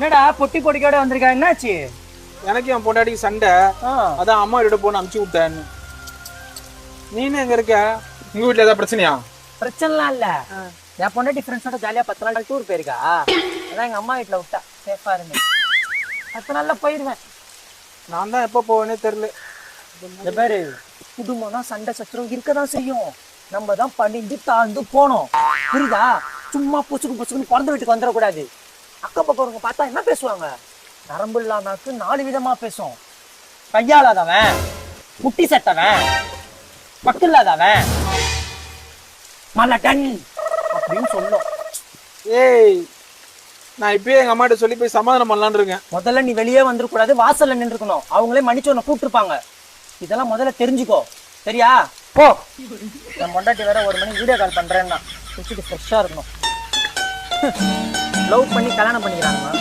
என்னடா பொட்டி பொடிக்கோட வந்திருக்கா, என்னாச்சு? எனக்கு என் பொண்டாட்டிக்கு சண்டை. அதான் அம்மா வீட்டு போன அமுச்சு விட்டேன்னு. நீனு எங்க இருக்க? உங்க வீட்டுல ஏதாவது பிரச்சனையா? பிரச்சனைலாம் இல்ல. என் பொண்டாட்டி ஃப்ரெண்ட்ஸோட ஜாலியா 10 நாள் டூர் போயிருக்கா. அதான் எங்க அம்மா வீட்டுல விட்டா சேஃபா இருந்து 10 நாள்ல போயிருவேன். நான் தான் எப்ப போவேனே தெரியல. இந்த பேரு குடும்பம்னா சண்டை சச்சரவு இருக்கதான் செய்யும். நம்ம தான் பண்ணிட்டு தாழ்ந்து போனோம், புரியுதா? சும்மா பொசுக்குன்னு பிறந்த வீட்டுக்கு வந்துடக்கூடாது. அக்கம் பக்கம் பார்த்தா என்ன பேசுவாங்க? நரம்பு இல்லாதாக்கு 4 விதமா பேசும். கையாளாதவன், முட்டி செத்தவன், பக்கு இல்லாதவன், மலடன் அப்படின்னு சொல்லும். ஏய், நான் இப்பயே எங்க அம்மாட்ட சொல்லி போய் சமாதானம் பண்ணலான்னு இருக்கேன். முதல்ல நீ வெளியே வந்துடக்கூடாது, வாசல்ல நின்றுக்கணும். அவங்களே மன்னிச்சு உன்னை கூப்பிட்டுருப்பாங்க. இதெல்லாம் முதல்ல தெரிஞ்சுக்கோ, சரியா? போ. என் பொண்டாட்டி வேற 1 மணிக்கு வீடியோ கால் பண்றேன்னா குடிச்சிட்டு ஃப்ரெஷ்ஷா இருக்கணும். லவ் பண்ணி கல்யாணம் பண்ணிக்கிறாங்க.